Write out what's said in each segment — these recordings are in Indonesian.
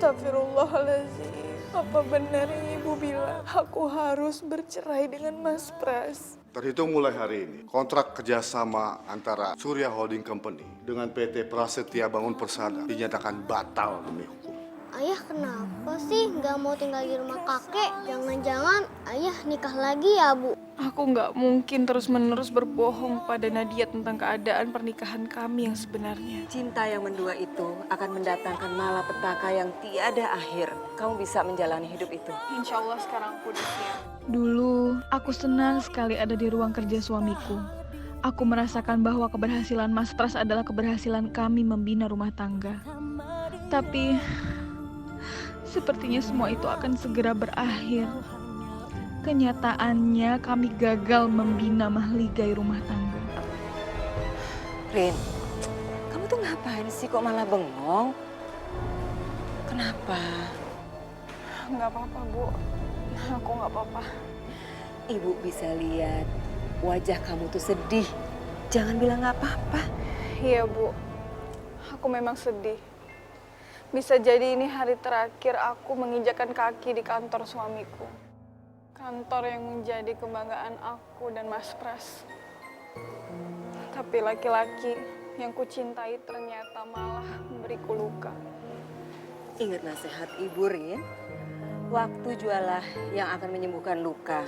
Astagfirullahaladzim. Apa benar yang ibu bilang aku harus bercerai dengan Mas Pras? Terhitung mulai hari ini, kontrak kerjasama antara Surya Holding Company dengan PT Prasetya Bangun Persada dinyatakan batal demi hukum. Ayah kenapa sih nggak mau tinggal di rumah kakek? Jangan-jangan ayah nikah lagi ya, Bu? Aku nggak mungkin terus-menerus berbohong pada Nadia tentang keadaan pernikahan kami yang sebenarnya. Cinta yang mendua itu akan mendatangkan malapetaka yang tiada akhir. Kamu bisa menjalani hidup itu. Insya Allah sekarang aku udah siap. Dulu, aku senang sekali ada di ruang kerja suamiku. Aku merasakan bahwa keberhasilan Mas Pras adalah keberhasilan kami membina rumah tangga. Tapi, sepertinya semua itu akan segera berakhir. Kenyataannya kami gagal membina mahligai rumah tangga. Rin, kamu tuh ngapain sih kok malah bengong? Kenapa? Nggak apa-apa, Bu. Aku nggak apa-apa. Ibu bisa lihat wajah kamu tuh sedih. Jangan bilang nggak apa-apa. Iya, Bu. Aku memang sedih. Bisa jadi ini hari terakhir aku menginjakan kaki di kantor suamiku. Kantor yang menjadi kebanggaan aku dan Mas Pras. Tapi laki-laki yang kucintai ternyata malah memberiku luka. Ingat nasihat Ibu, Rin. Waktu jualah yang akan menyembuhkan luka.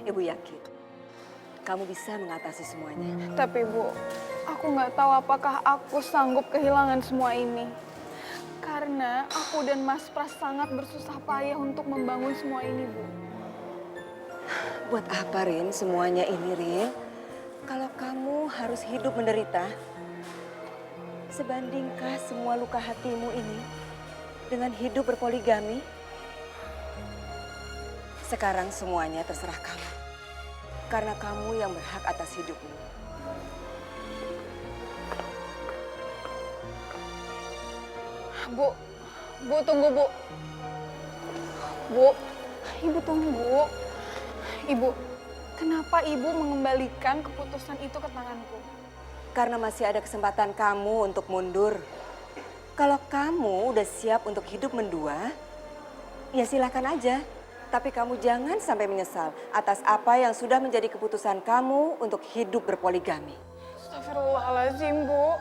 Ibu yakin kamu bisa mengatasi semuanya. Tapi Bu, aku nggak tahu apakah aku sanggup kehilangan semua ini. Karena aku dan Mas Pras sangat bersusah payah untuk membangun semua ini, Bu. Buat apa, Rin, semuanya ini, Rin? Kalau kamu harus hidup menderita, sebandingkah semua luka hatimu ini dengan hidup berpoligami? Sekarang semuanya terserah kamu. Karena kamu yang berhak atas hidupmu. Bu tunggu, Bu. Bu, Ibu tunggu. Ibu, kenapa Ibu mengembalikan keputusan itu ke tanganku? Karena masih ada kesempatan kamu untuk mundur. Kalau kamu udah siap untuk hidup mendua, ya silakan aja. Tapi kamu jangan sampai menyesal atas apa yang sudah menjadi keputusan kamu untuk hidup berpoligami. Astagfirullahaladzim, Bu.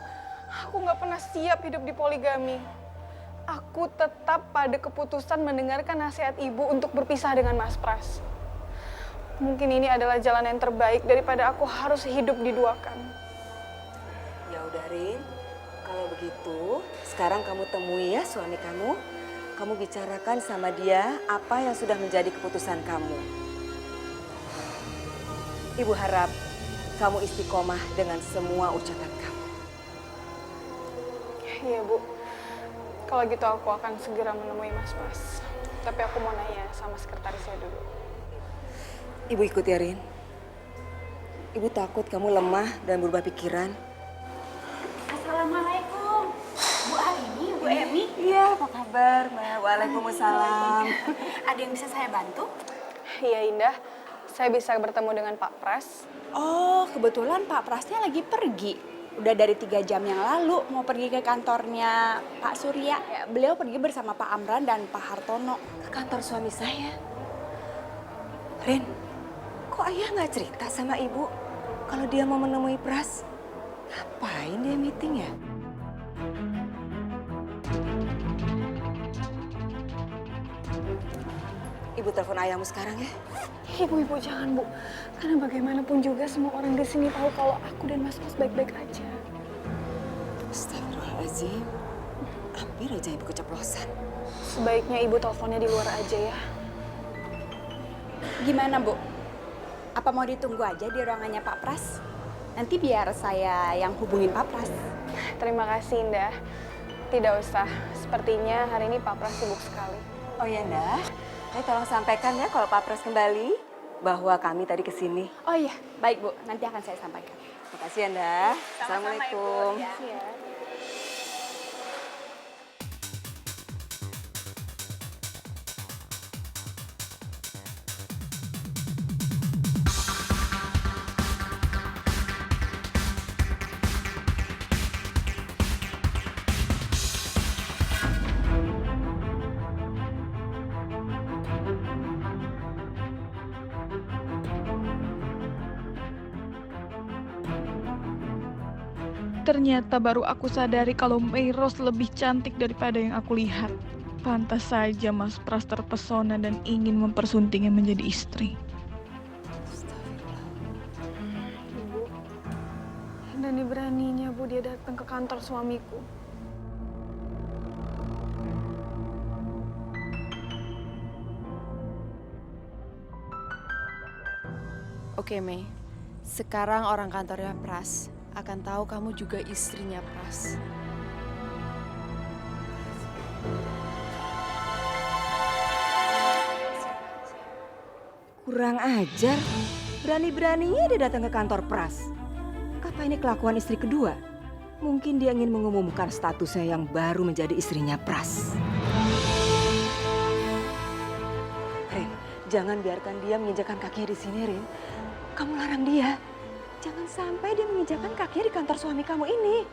Aku nggak pernah siap hidup di poligami. Aku tetap pada keputusan mendengarkan nasihat Ibu untuk berpisah dengan Mas Pras. Mungkin ini adalah jalan yang terbaik daripada aku harus hidup diduakan. Ya udah, Rin. Kalau begitu, sekarang kamu temui ya suami kamu. Kamu bicarakan sama dia apa yang sudah menjadi keputusan kamu. Ibu harap kamu istiqomah dengan semua ucapan kamu. Iya, Bu. Kalau gitu aku akan segera menemui Mas Pras. Tapi aku mau nanya sama sekretarisnya dulu. Ibu ikut ya, Rin. Ibu takut kamu lemah dan berubah pikiran. Assalamualaikum. Bu Aini, Bu Emi. Iya, apa kabar, Mbak? Waalaikumsalam. Ada yang bisa saya bantu? Iya, Indah. Saya bisa bertemu dengan Pak Pras. Oh, kebetulan Pak Prasnya lagi pergi. Udah dari 3 jam yang lalu mau pergi ke kantornya Pak Surya. Ya, beliau pergi bersama Pak Amran dan Pak Hartono. Ke kantor suami saya. Rin, kok ayah nggak cerita sama ibu kalau dia mau menemui Pras? Ngapain dia meeting ya? Ibu telepon ayahmu sekarang ya. Ibu jangan, Bu. Karena bagaimanapun juga semua orang di sini tahu kalau aku dan Mas Pras baik-baik aja. Astagfirullahaladzim. Hampir aja ibu keceplosan. Sebaiknya Ibu teleponnya di luar aja ya. Gimana, Bu? Apa mau ditunggu aja di ruangannya Pak Pras? Nanti biar saya yang hubungin Pak Pras. Terima kasih, Indah. Tidak usah. Sepertinya hari ini Pak Pras sibuk sekali. Oh ya, Nda. Ini tolong sampaikan ya kalau Pak Pras kembali bahwa kami tadi kesini. Oh iya, baik Bu. Nanti akan saya sampaikan. Terima kasih ya, Nda. Assalamualaikum. Iya. Ternyata baru aku sadari kalau Mayros lebih cantik daripada yang aku lihat. Pantas saja Mas Pras terpesona dan ingin mempersuntingnya menjadi istri. Ibu, berani-beraninya Bu dia datang ke kantor suamiku. Oke Mei, sekarang orang kantornya Pras akan tahu kamu juga istrinya Pras. Kurang ajar. Berani-beraninya dia datang ke kantor Pras. Apa ini kelakuan istri kedua? Mungkin dia ingin mengumumkan statusnya yang baru menjadi istrinya Pras. Rin, jangan biarkan dia menginjakan kakinya di sini, Rin. Kamu larang dia. Jangan sampai dia menginjakan kakinya di kantor suami kamu ini.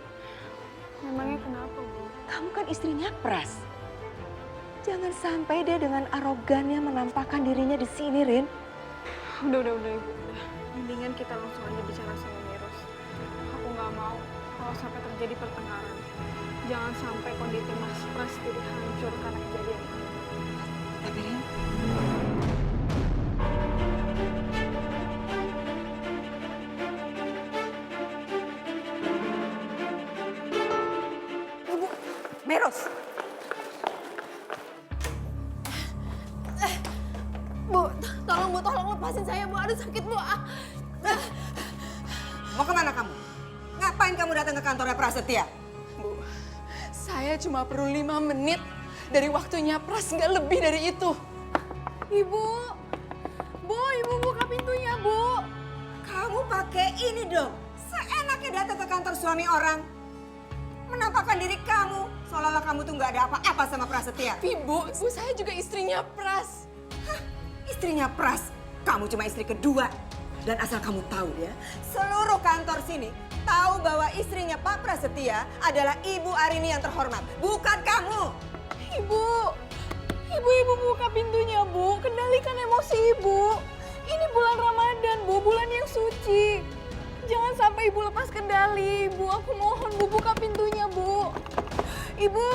Memangnya kenapa, Bu? Kamu kan istrinya Pras. Jangan sampai dia dengan arogannya menampakkan dirinya di sini, Rin. Udah, Ibu. Udah. Mendingan kita langsung aja bicara sama Mayros. Aku nggak mau kalau sampai terjadi pertengkaran. Jangan sampai kondisi Mas Pras jadi hancur karena kejadian ini. Tapi, Rin, Mayros. Bu, tolong lepasin saya Bu, aduh sakit Bu. Mau kemana kamu? Ngapain kamu datang ke kantornya Prasetya? Bu, saya cuma perlu 5 menit dari waktunya Pras, nggak lebih dari itu. Ibu buka pintunya Bu. Kamu pakai ini dong. Seenaknya datang ke kantor suami orang. Menampakkan diri kamu seolah-olah kamu tuh nggak ada apa-apa sama Prasetya. Bu, saya juga istrinya Pras. Istrinya Pras, kamu cuma istri kedua. Dan asal kamu tahu ya, seluruh kantor sini tahu bahwa istrinya Pak Prasetya adalah Ibu Arini yang terhormat, bukan kamu. Ibu buka pintunya, Bu. Kendalikan emosi Ibu. Ini bulan Ramadan, Bu, bulan yang suci. Jangan sampai Ibu lepas kendali, Bu. Aku mohon, Bu, buka pintunya, Bu. Ibu.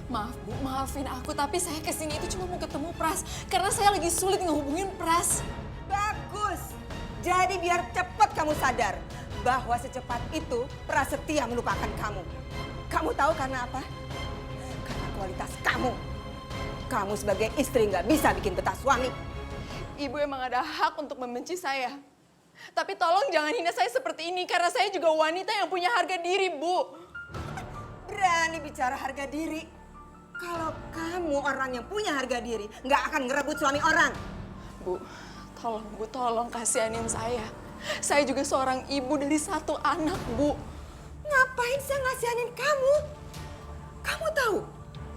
Maaf Bu, maafin aku, tapi saya kesini itu cuma mau ketemu Pras. Karena saya lagi sulit ngehubungin Pras. Bagus. Jadi biar cepat kamu sadar bahwa secepat itu Prasetya melupakan kamu. Kamu tahu karena apa? Karena kualitas kamu. Kamu sebagai istri nggak bisa bikin betah suami. Ibu emang ada hak untuk membenci saya. Tapi tolong jangan hina saya seperti ini, karena saya juga wanita yang punya harga diri, Bu. Berani bicara harga diri. Kalau kamu orang yang punya harga diri, nggak akan ngerebut suami orang. Bu, tolong kasihanin saya. Saya juga seorang ibu dari 1 anak, Bu. Ngapain saya ngasihanin kamu? Kamu tahu,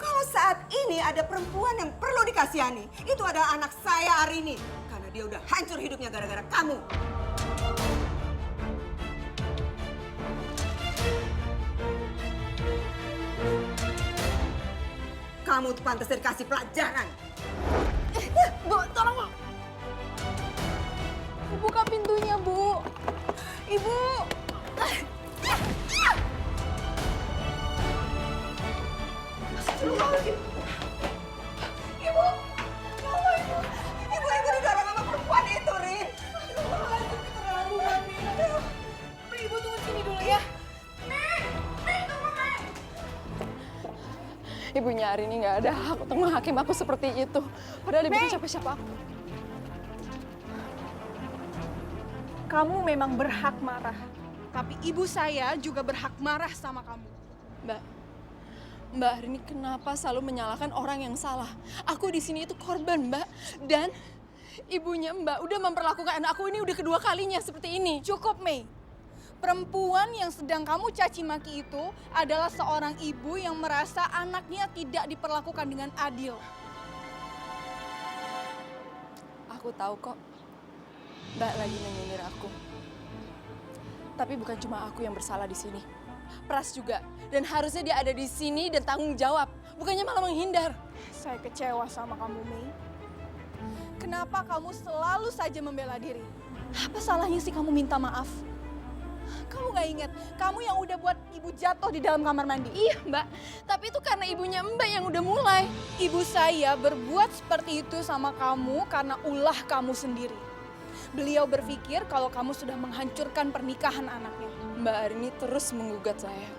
kalau saat ini ada perempuan yang perlu dikasihani, itu adalah anak saya Arini. Karena dia udah hancur hidupnya gara-gara kamu. Kamu tuh pantas dikasih pelajaran. Bu, tolong Bu. Buka pintunya, Bu. Ibu. Ibu didorong sama perempuan itu, Rin. Ibu tunggu sini dulu ya. Ibunya Arini nggak ada hak untuk menghakim aku seperti itu. Padahal ibu siapa-siapa aku. Kamu memang berhak marah. Tapi ibu saya juga berhak marah sama kamu. Mbak Arini kenapa selalu menyalahkan orang yang salah? Aku di sini itu korban, Mbak. Dan ibunya Mbak udah memperlakukan anak aku ini udah kedua kalinya seperti ini. Cukup, Mei. Perempuan yang sedang kamu caci maki itu adalah seorang ibu yang merasa anaknya tidak diperlakukan dengan adil. Aku tahu kok, Mbak lagi menyindir aku. Tapi bukan cuma aku yang bersalah di sini. Pras juga. Dan harusnya dia ada di sini dan tanggung jawab. Bukannya malah menghindar. Saya kecewa sama kamu, Mei. Kenapa kamu selalu saja membela diri? Apa salahnya sih kamu minta maaf? Kamu gak inget, kamu yang udah buat ibu jatuh di dalam kamar mandi. Iya mbak, tapi itu karena ibunya mbak yang udah mulai. Ibu saya berbuat seperti itu sama kamu karena ulah kamu sendiri. Beliau berpikir kalau kamu sudah menghancurkan pernikahan anaknya. Mbak Arini terus menggugat saya.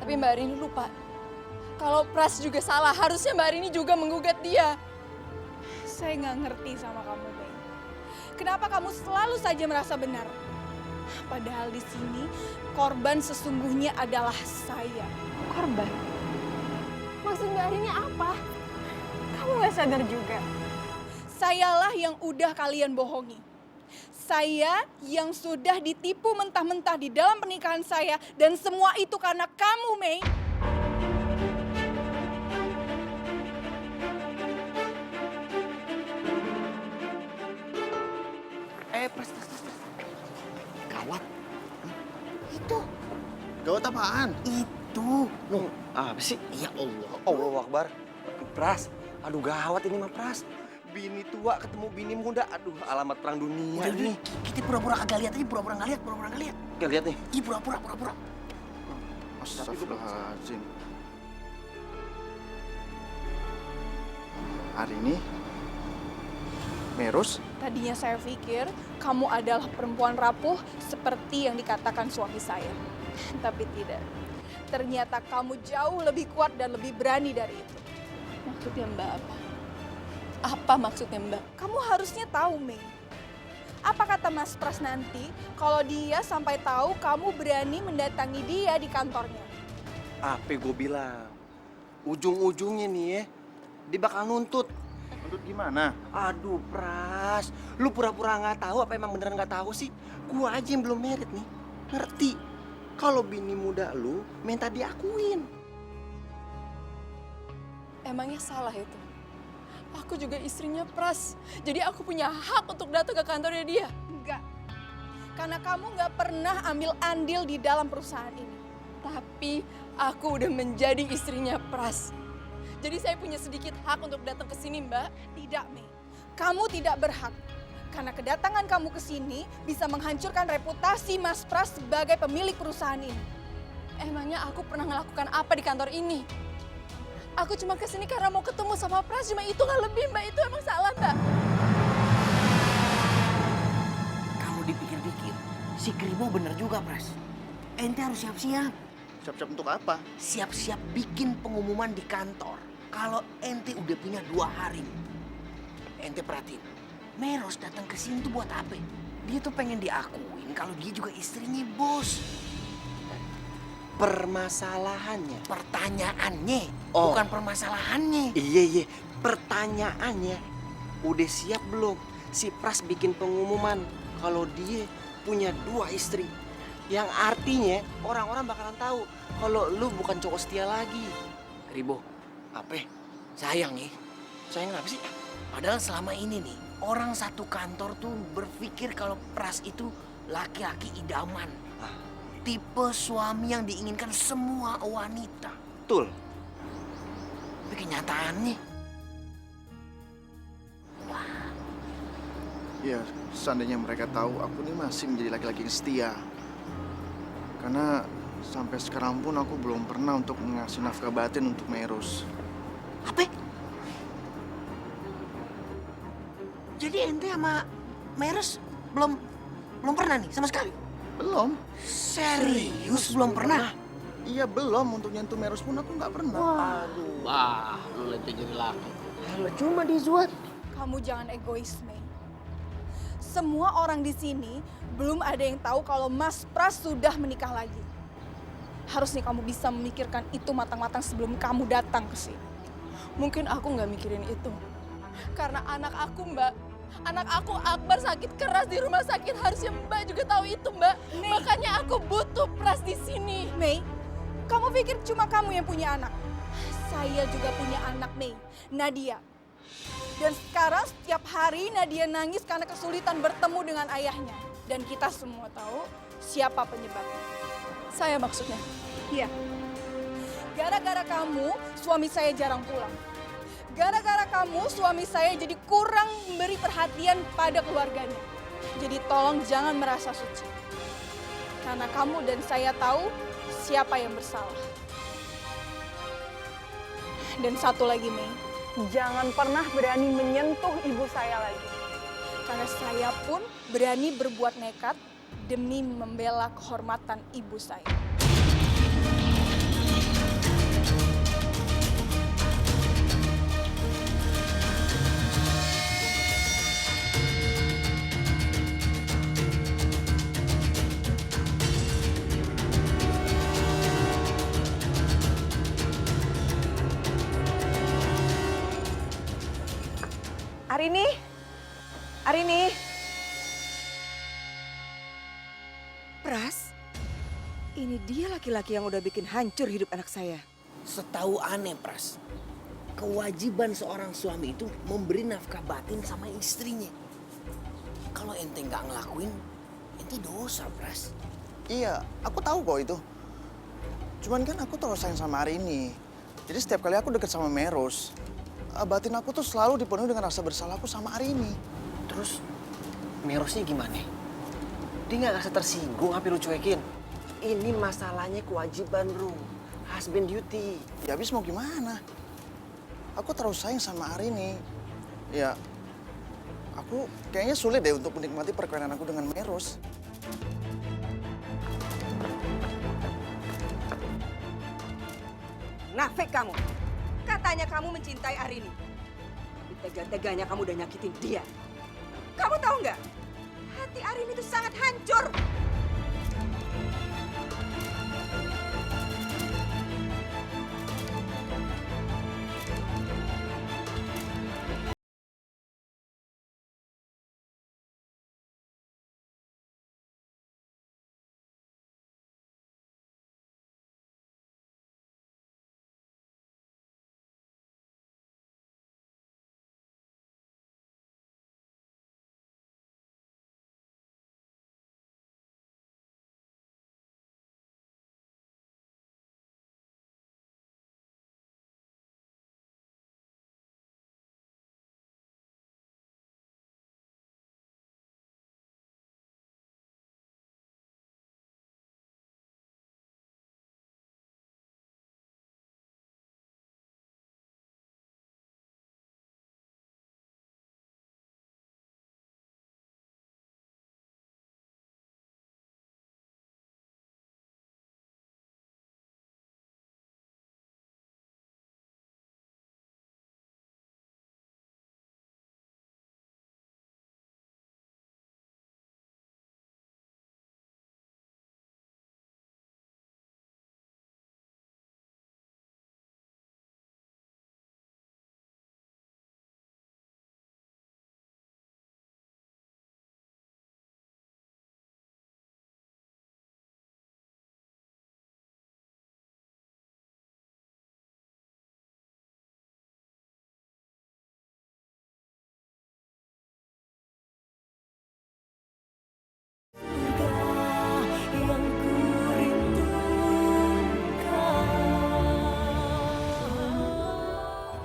Tapi Mbak Arini lupa, kalau Pras juga salah, harusnya Mbak Arini juga menggugat dia. Saya nggak ngerti sama kamu, Mei. Kenapa kamu selalu saja merasa benar? Padahal di sini korban sesungguhnya adalah saya. Korban? Maksud Mbak Arini apa? Kamu gak sadar juga? Sayalah yang udah kalian bohongi. Saya yang sudah ditipu mentah-mentah di dalam pernikahan saya. Dan semua itu karena kamu, Mei. Pres. Gawat. Itu. Gawat apaan? Itu. Loh, apa sih? Ya Allah. Allahu Akbar. Pras, aduh gawat ini mah Pras. Bini tua ketemu bini muda, aduh alamat perang dunia Udah, ini. kita pura-pura kagak lihat aja, pura-pura nggak lihat, pura-pura nggak lihat. Oke, lihat nih. Ih, pura-pura. Astagfirullahaladzim. Hari ini, Meros, Tadinya saya pikir kamu adalah perempuan rapuh seperti yang dikatakan suami saya. Tapi tidak. Ternyata kamu jauh lebih kuat dan lebih berani dari itu. Maksudnya Mbak apa? Apa maksudnya Mbak? Kamu harusnya tahu, Mei. Apa kata Mas Pras nanti kalau dia sampai tahu kamu berani mendatangi dia di kantornya? Apa gue bilang? Ujung-ujungnya nih ya, dia bakal nuntut. Nuntut gimana? Aduh Pras, lu pura-pura nggak tahu apa emang beneran nggak tahu sih? Gua aja yang belum merit nih, ngerti? Kalau bini muda lu minta diakuin. Emangnya salah itu? Aku juga istrinya Pras, jadi aku punya hak untuk datang ke kantornya dia. Enggak. Karena kamu nggak pernah ambil andil di dalam perusahaan ini. Tapi aku udah menjadi istrinya Pras. Jadi saya punya sedikit hak untuk datang ke sini, Mbak. Tidak, Mei. Kamu tidak berhak. Karena kedatangan kamu ke sini bisa menghancurkan reputasi Mas Pras sebagai pemilik perusahaan ini. Emangnya aku pernah melakukan apa di kantor ini? Aku cuma ke sini karena mau ketemu sama Pras, cuma itu nggak lebih, Mbak. Itu emang salah, Mbak. Kalau dipikir-pikir, si Kribo bener juga, Pras. Ente harus siap-siap. Siap-siap untuk apa? Siap-siap bikin pengumuman di kantor. Kalau ente udah punya 2 hari. Ente perhatiin. Meros datang ke sini tuh buat apa? Dia tuh pengen diakuin kalau dia juga istrinya bos. Permasalahannya. Pertanyaannya, Oh. bukan permasalahannya. Iya. Pertanyaannya, udah siap belum si Pras bikin pengumuman kalau dia punya 2 istri? Yang artinya orang-orang bakalan tahu kalau lu bukan cowok setia lagi. Kribo, apa? Sayang ya. Sayang apa sih? Padahal selama ini nih, orang satu kantor tuh berpikir kalau Pras itu laki-laki idaman. Tipe suami yang diinginkan semua wanita. Betul. Tapi kenyataannya, Ya, seandainya mereka tahu aku ini masih menjadi laki-laki yang setia. Karena sampai sekarang pun aku belum pernah untuk ngasih nafkah batin untuk Meros. apa? Jadi ente sama Meres belum pernah nih sama sekali? Belum. Serius belum pernah? Iya belum, untuk nyentuh Meros pun aku nggak pernah. Wah, lu lebih jadi laki. Kalau cuma dizuat. Kamu jangan egois, Mei. Semua orang di sini belum ada yang tahu kalau Mas Pras sudah menikah lagi. Harusnya kamu bisa memikirkan itu matang-matang sebelum kamu datang ke sini. Mungkin aku nggak mikirin itu. Karena anak aku, Mbak. Anak aku Akbar sakit keras di rumah sakit. Harusnya Mbak juga tahu itu, Mbak. Makanya aku butuh Pras di sini. Mei, kamu pikir cuma kamu yang punya anak? Saya juga punya anak, Mei. Nadia. Dan sekarang setiap hari Nadia nangis karena kesulitan bertemu dengan ayahnya. Dan kita semua tahu siapa penyebabnya. Saya maksudnya. Iya. Gara-gara kamu, suami saya jarang pulang. Gara-gara kamu, suami saya jadi kurang memberi perhatian pada keluarganya. Jadi tolong jangan merasa suci. Karena kamu dan saya tahu siapa yang bersalah. Dan satu lagi, Mei. Jangan pernah berani menyentuh ibu saya lagi. Karena saya pun berani berbuat nekat demi membela kehormatan ibu saya. Arini, Arini. Pras, ini dia laki-laki yang udah bikin hancur hidup anak saya. Setahu aneh, Pras. Kewajiban seorang suami itu memberi nafkah batin sama istrinya. Kalau ente nggak ngelakuin, ente dosa, Pras. Iya, aku tahu kok itu. Cuman kan aku terlalu sayang sama Arini. Jadi setiap kali aku deket sama Meros, batin aku tuh selalu dipenuhi dengan rasa bersalahku sama Arini. Terus Merosnya gimana? Dia nggak ngerasa tersinggung apa lu cuekin? Ini masalahnya kewajiban, bro. Husband duty. Ya habis mau gimana? Aku terlalu sayang sama Arini. Ya, aku kayaknya sulit deh untuk menikmati perkawinan aku dengan Meros. Nafik kamu. Katanya kamu mencintai Arini. Tapi tega-teganya kamu udah nyakitin dia. Kamu tahu nggak? Hati Arini itu sangat hancur.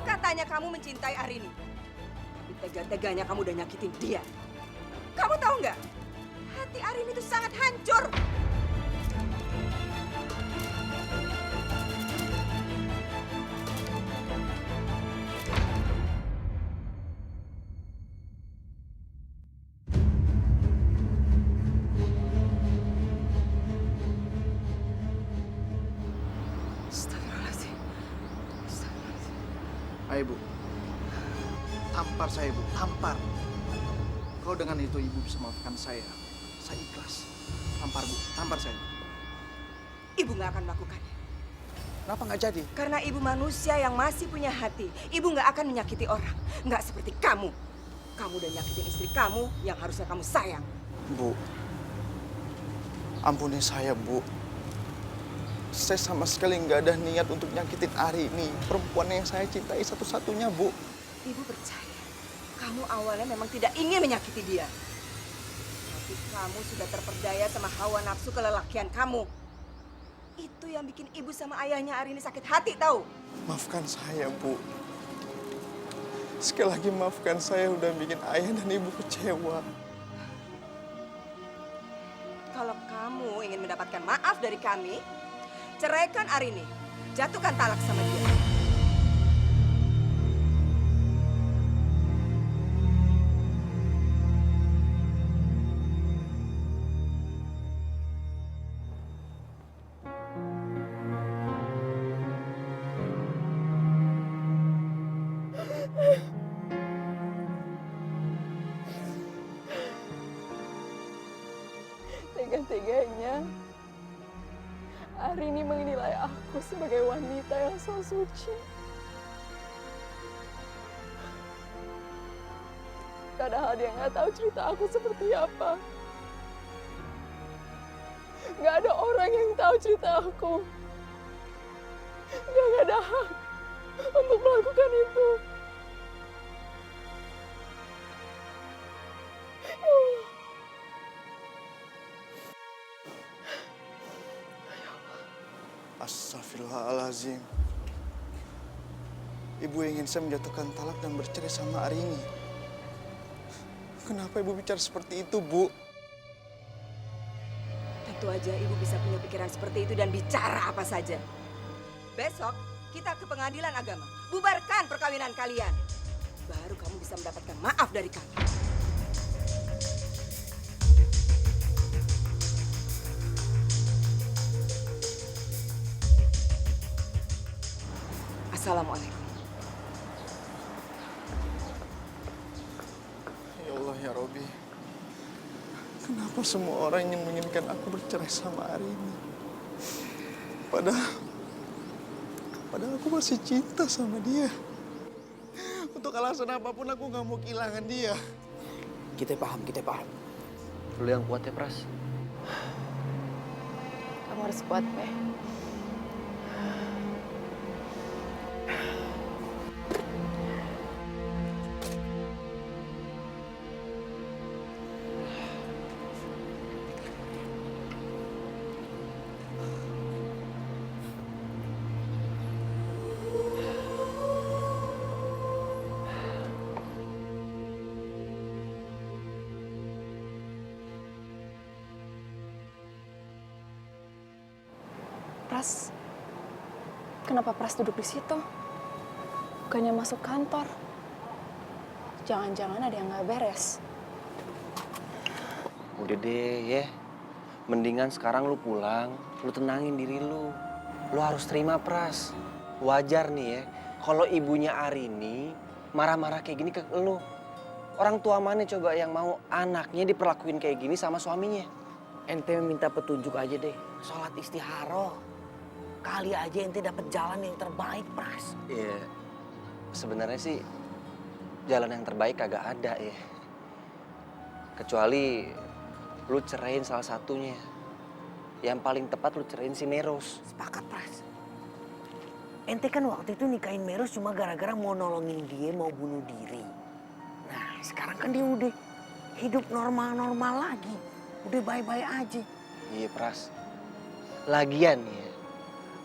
Katanya kamu mencintai Arini. Tapi tega-teganya kamu udah nyakitin dia. Kamu tahu nggak? Hati Arini itu sangat hancur. Astagfirullahaladzim. Astagfirullahaladzim. Ayo, Bu. Tampar saya, Bu. Tampar. Kalau dengan itu Ibu bisa maafkan saya ikhlas. Tampar, Bu. Tampar saya. Ibu nggak akan melakukannya. Kenapa nggak jadi? Karena ibu manusia yang masih punya hati. Ibu nggak akan menyakiti orang. Nggak seperti kamu. Kamu udah nyakitin istri kamu yang harusnya kamu sayang. Bu, ampuni saya, Bu. Saya sama sekali nggak ada niat untuk nyakitin Arini, perempuan yang saya cintai satu-satunya, Bu. Ibu percaya, kamu awalnya memang tidak ingin menyakiti dia. Tapi kamu sudah terperdaya sama hawa nafsu kelelakian kamu. Itu yang bikin ibu sama ayahnya Arini sakit hati, tahu? Maafkan saya, Bu. Sekali lagi maafkan saya udah bikin ayah dan ibu kecewa. Kalau kamu ingin mendapatkan mendapatkan maaf dari kami, ceraikan Arini. Jatuhkan talak sama dia. Tega-teganya Arini menilai aku sebagai wanita yang so suci. Padahal dia nggak tahu cerita aku seperti apa. Nggak ada orang yang tahu cerita aku. Dia nggak ada hak untuk melakukan itu. Ya Allah. Astagfirullahaladzim. Ibu ingin saya menjatuhkan talak dan bercerai sama Arini. Kenapa ibu bicara seperti itu, Bu? Tentu aja ibu bisa punya pikiran seperti itu dan bicara apa saja. Besok kita ke pengadilan agama. Bubarkan perkawinan kalian. Baru kamu bisa mendapatkan maaf dari kami. Assalamualaikum. Ya Allah, ya Robi. Kenapa semua orang yang menginginkan aku bercerai sama Arini? Padahal aku masih cinta sama dia. Untuk alasan apapun aku nggak mau kehilangan dia. Kita paham. Lu yang kuat ya, Pras. Kamu harus kuat, Meh. Pras, kenapa Pras duduk di situ? Bukannya masuk kantor. Jangan-jangan ada yang nggak beres. Udah deh ya. Mendingan sekarang lu pulang, lu tenangin diri lu. Lu harus terima, Pras. Wajar nih ya, kalau ibunya Arini marah-marah kayak gini ke lu. Orang tua mana coba yang mau anaknya diperlakuin kayak gini sama suaminya? Ente minta petunjuk aja deh. Sholat istiharoh. Kali aja ente dapet jalan yang terbaik, Pras. Iya, sebenarnya sih jalan yang terbaik kagak ada ya. Kecuali lu ceraiin salah satunya. Yang paling tepat lu ceraiin si Meros. Sepakat, Pras. Ente kan waktu itu nikahin Meros cuma gara-gara mau nolongin dia mau bunuh diri. Nah, sekarang kan dia udah hidup normal-normal lagi. Udah baik-baik aja. Iya, Pras. Lagian ya,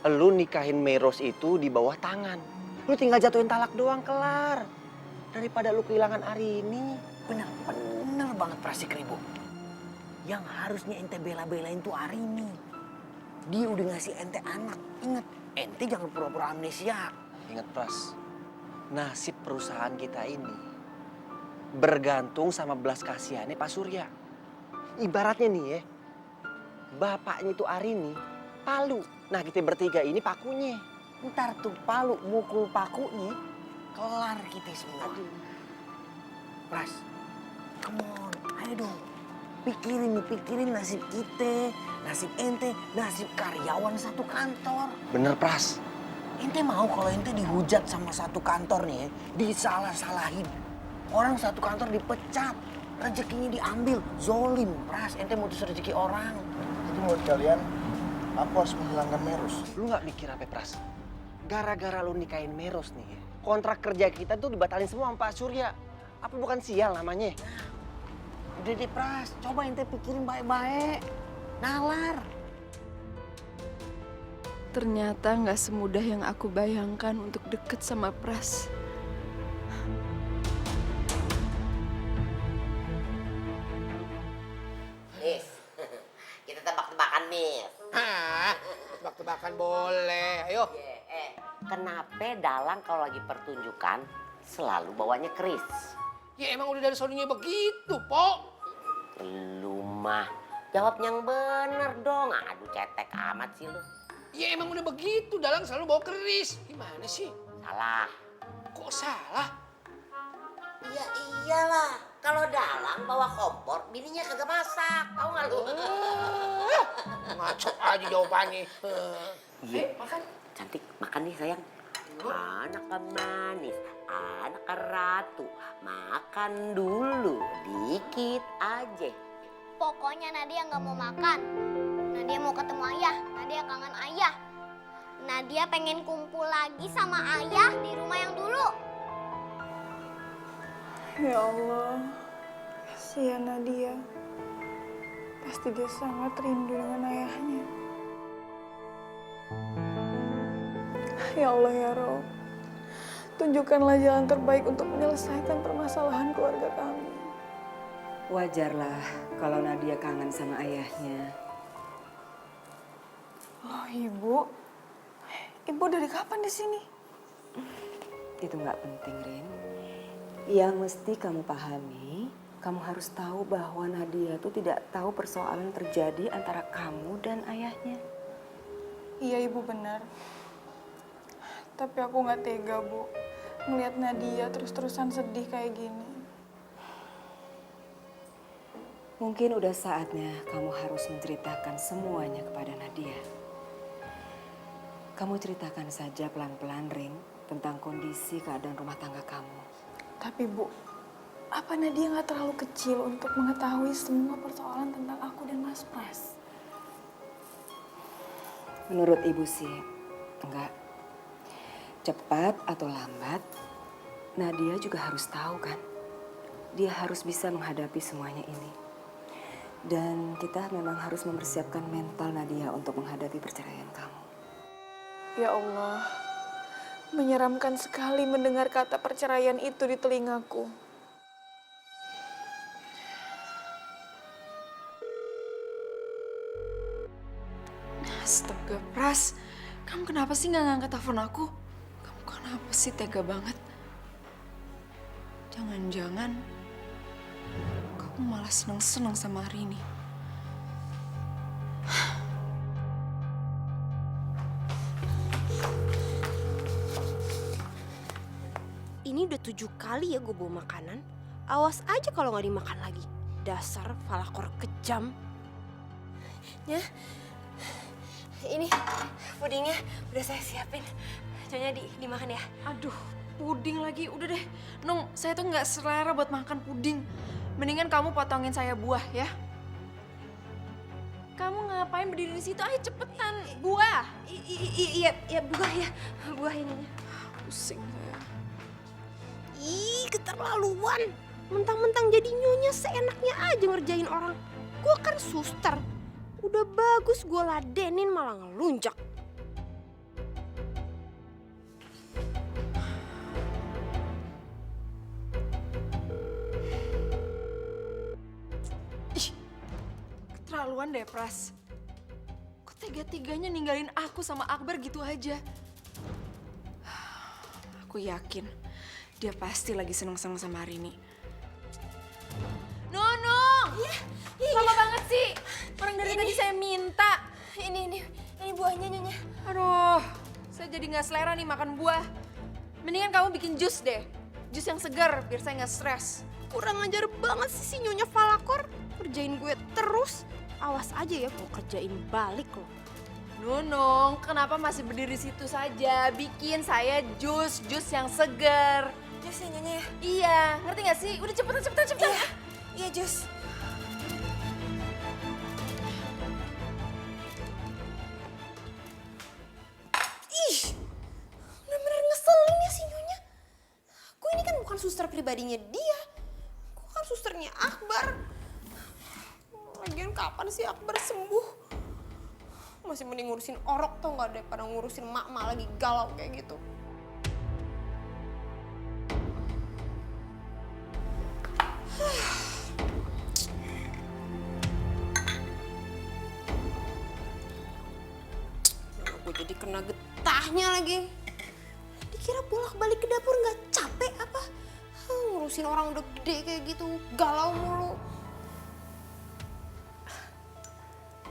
lu nikahin Meros itu di bawah tangan. Lu tinggal jatuhin talak doang, kelar. Daripada lu kehilangan Arini. Bener banget, Pras Kribo. Yang harusnya ente bela-belain tuh Arini. Dia udah ngasih ente anak. Ingat, ente jangan pura-pura amnesia. Ingat, Pras. Nasib perusahaan kita ini bergantung sama belas kasihannya Pak Surya. Ibaratnya nih ya, bapaknya itu Arini, palu. Nah kita bertiga ini pakunya. Ntar tuh palu mukul pakunya, kelar kita semua. Aduh. Pras, come on, ayo dong. Pikirin nasib kita, nasib ente, nasib karyawan satu kantor. Bener, Pras. Ente mau kalau ente dihujat sama satu kantor nih ya, disalah-salahin. Orang satu kantor dipecat, rezekinya diambil, zolim, Pras. Ente mutus rezeki orang. Jadi menurut kalian, aku harus menghilangkan Meros. Lu nggak mikir apa, Pras? Gara-gara lu nikahin Meros nih ya, kontrak kerja kita tuh dibatalin semua sama Pak Surya. Apa bukan sial namanya? Udah deh, Pras. Coba ente pikirin baik-baik. Nalar. Ternyata nggak semudah yang aku bayangkan untuk deket sama Pras. Nis, kita tebak-tebakan, Nis. kan boleh. Ayo. Kenapa Dalang kalau lagi pertunjukan selalu bawanya keris? Ya emang udah dari sononya begitu, Pok. Lu mah jawab yang bener dong. Aduh cetek amat sih lu. Ya emang udah begitu, Dalang selalu bawa keris. Gimana sih? Salah. Kok salah? Ya iyalah, kalau Dalang bawa kompor, bininya kagak masak, tahu nggak lu? Ngaco aja jawabannya. Iya, makan. Cantik, makan nih sayang. Anak manis, anak ratu, makan dulu, dikit aja. Pokoknya Nadia nggak mau makan. Nadia mau ketemu ayah. Nadia kangen ayah. Nadia pengen kumpul lagi sama ayah di rumah yang dulu. Ya Allah, kasihan Nadia. Pasti dia sangat rindu dengan ayahnya. Ya Allah ya Rob, tunjukkanlah jalan terbaik untuk menyelesaikan permasalahan keluarga kami. Wajarlah kalau Nadia kangen sama ayahnya. Loh Ibu, Ibu dari kapan di sini? Itu nggak penting, Rin. Yang mesti kamu pahami, kamu harus tahu bahwa Nadia tuh tidak tahu persoalan terjadi antara kamu dan ayahnya. Iya Ibu benar. Tapi aku nggak tega Bu, ngeliat Nadia terus-terusan sedih kayak gini. Mungkin udah saatnya kamu harus menceritakan semuanya kepada Nadia. Kamu ceritakan saja pelan-pelan, Rin, tentang kondisi keadaan rumah tangga kamu. Tapi Bu, apa Nadia nggak terlalu kecil untuk mengetahui semua persoalan tentang aku dan Mas Pras? Menurut Ibu sih, enggak. Cepat atau lambat, Nadia juga harus tahu kan. Dia harus bisa menghadapi semuanya ini. Dan kita memang harus mempersiapkan mental Nadia untuk menghadapi perceraian kamu. Ya Allah, menyeramkan sekali mendengar kata perceraian itu di telingaku. Astaga, Pras. Kamu kenapa sih nggak ngangkat telepon aku? Kamu kenapa sih tega banget? Jangan-jangan kamu malah seneng-seneng sama hari ini. Ini udah 7 kali ya gue bawa makanan. Awas aja kalau nggak dimakan lagi. Dasar falakor kejam. Ya, ini pudingnya udah saya siapin. Nyonya dimakan ya. Aduh, puding lagi. Udah deh, Nung, saya tuh nggak selera buat makan puding. Mendingan kamu potongin saya buah ya. Kamu ngapain berdiri di situ? Ayo cepetan, buah. Iya buah ya, buah ini. Pusing saya. Ih, keterlaluan. Mentang-mentang jadi nyonya seenaknya aja ngerjain orang. Gue kan suster. Udah bagus gue ladenin malah ngelunjak. Ih, keterlaluan deh, Pras. Kok tega-teganya ninggalin aku sama Akbar gitu aja? Aku yakin dia pasti lagi seneng-seneng sama hari ini. Nunung! Lama banget sih. Orang dari tadi saya minta. Ini buahnya nyonya. Aduh, saya jadi nggak selera nih makan buah. Mendingan kamu bikin jus deh. Jus yang segar biar saya nggak stres. Kurang ajar banget sih si nyonya falakor. Kerjain gue terus. Awas aja ya gue kerjain balik loh. Nunung, kenapa masih berdiri situ saja? Bikin saya jus yang segar. Jus ya nyonya ya? Iya, ngerti nggak sih? Udah cepetan. Iya jus. Ih, bener-bener ngeselin ya si nyonya. Gue ini kan bukan suster pribadinya dia. Gue kan susternya Akbar. Lagian kapan sih Akbar sembuh? Masih mending ngurusin orok tau gak daripada ngurusin mak-mak lagi galau kayak gitu. Gue kena getahnya lagi. Dikira bolak-balik ke dapur nggak capek apa? Ngurusin orang udah gede kayak gitu, galau mulu.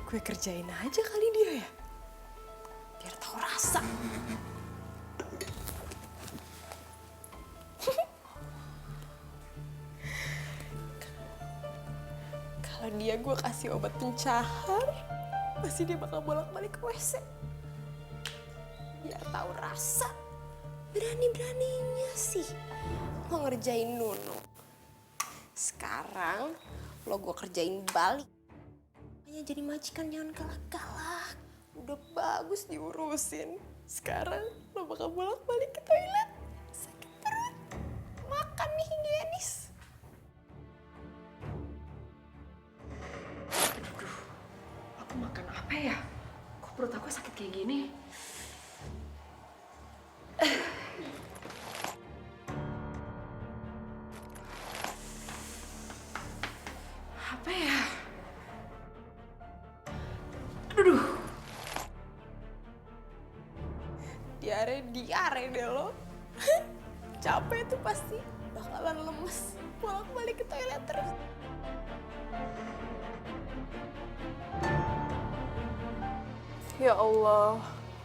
Gue kerjain aja kali dia ya. Biar tahu rasa. Kalau dia gue kasih obat pencahar, pasti dia bakal bolak-balik ke WC. Biar tahu rasa. Berani-beraninya sih lo ngerjain Nuno. Sekarang lo gue kerjain balik. Hanya jadi majikan jangan galak-galak. Udah bagus diurusin. Sekarang lo bakal bolak-balik ke toilet. Sakit perut. Makan nih higienis. Aduh, aku makan apa ya? Kok perut aku sakit kayak gini? Apa ya? Aduh. Diare deh lo. Capek tuh pasti bakalan lemes. Bolak-balik ke toilet terus. Ya Allah,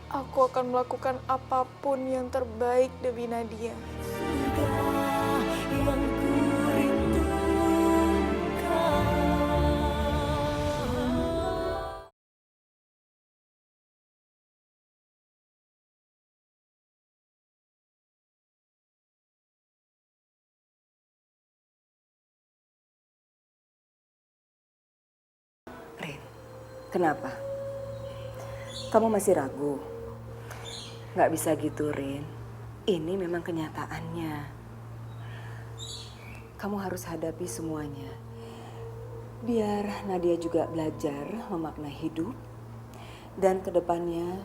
aku akan melakukan apapun yang terbaik demi Nadia. Rin, kenapa? Kamu masih ragu? Nggak bisa gitu, Rin. Ini memang kenyataannya. Kamu harus hadapi semuanya. Biar Nadia juga belajar memaknai hidup. Dan kedepannya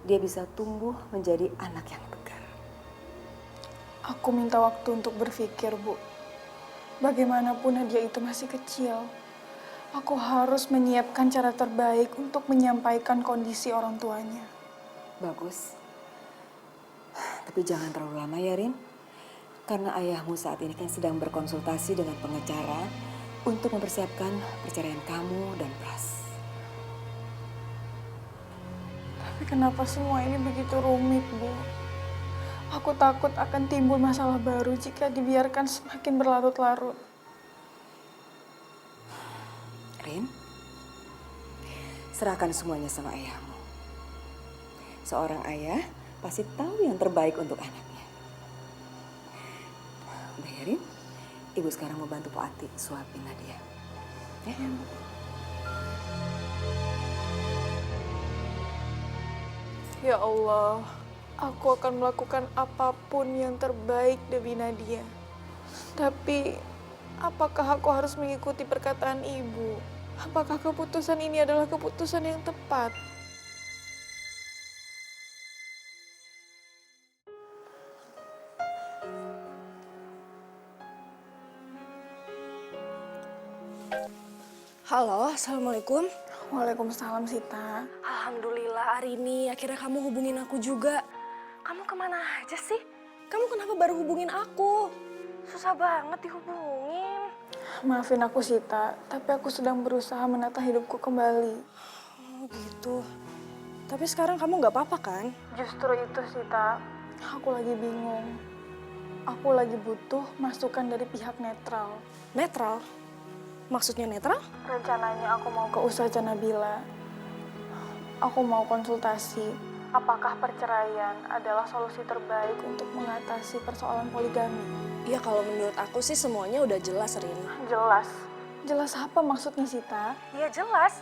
dia bisa tumbuh menjadi anak yang tegar. Aku minta waktu untuk berpikir, Bu. Bagaimanapun Nadia itu masih kecil. Aku harus menyiapkan cara terbaik untuk menyampaikan kondisi orang tuanya. Bagus. Tapi jangan terlalu lama ya, Rin. Karena ayahmu saat ini kan sedang berkonsultasi dengan pengacara untuk mempersiapkan perceraian kamu dan Pras. Tapi kenapa semua ini begitu rumit, Bu? Aku takut akan timbul masalah baru jika dibiarkan semakin berlarut-larut. Rin, serahkan semuanya sama ayahmu. Seorang ayah pasti tahu yang terbaik untuk anaknya. Udah ya, Rin? Ibu sekarang mau bantu Pak Ati suapin Nadia. Ya? Ya Allah, aku akan melakukan apapun yang terbaik demi Nadia. Tapi, apakah aku harus mengikuti perkataan ibu? Apakah keputusan ini adalah keputusan yang tepat? Halo, Assalamualaikum. Waalaikumsalam, Sita. Alhamdulillah, Arini. Akhirnya kamu hubungin aku juga. Kamu kemana aja sih? Kamu kenapa baru hubungin aku? Susah banget dihubungin. Maafin aku, Sita. Tapi aku sedang berusaha menata hidupku kembali. Oh gitu. Tapi sekarang kamu nggak apa-apa kan? Justru itu, Sita. Aku lagi bingung. Aku lagi butuh masukan dari pihak netral. Netral? Maksudnya netral? Rencananya aku mau ke usaha Nabila. Aku mau konsultasi. Apakah perceraian adalah solusi terbaik untuk mengatasi persoalan poligami? Ya kalau menurut aku sih semuanya udah jelas, Rin. Jelas? Jelas apa maksudnya, Sita? Ya jelas.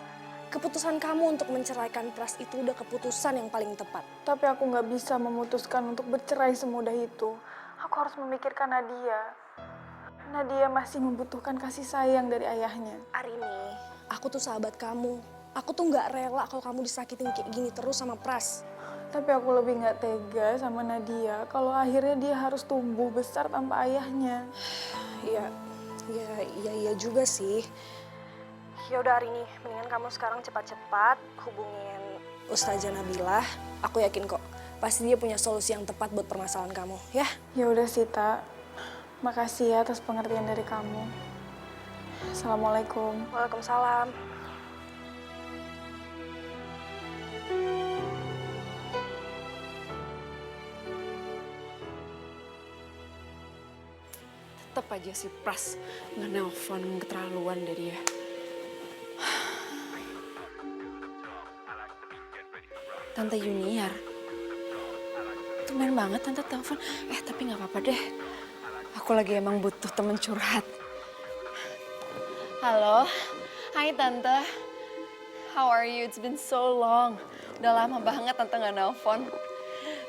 Keputusan kamu untuk menceraikan Pras itu udah keputusan yang paling tepat. Tapi aku nggak bisa memutuskan untuk bercerai semudah itu. Aku harus memikirkan Nadia. Nadia masih membutuhkan kasih sayang dari ayahnya. Arini, aku tuh sahabat kamu. Aku tuh nggak rela kalau kamu disakitin kayak gini terus sama Pras. Tapi aku lebih nggak tega sama Nadia kalau akhirnya dia harus tumbuh besar tanpa ayahnya. Iya juga sih. Ya udah Arini, mendingan kamu sekarang cepat-cepat hubungin Ustazah Nabila, aku yakin kok pasti dia punya solusi yang tepat buat permasalahan kamu, ya? Ya udah Sita, makasih ya atas pengertian dari kamu. Assalamualaikum. Waalaikumsalam. Tetep aja si Pras nge-nelfon keterlaluan dari dia. Tante Junior, tumben banget Tante telepon. Tapi nggak apa-apa deh. Aku lagi emang butuh temen curhat. Halo, hai Tante. How are you? It's been so long. Udah lama banget Tante nggak nelpon.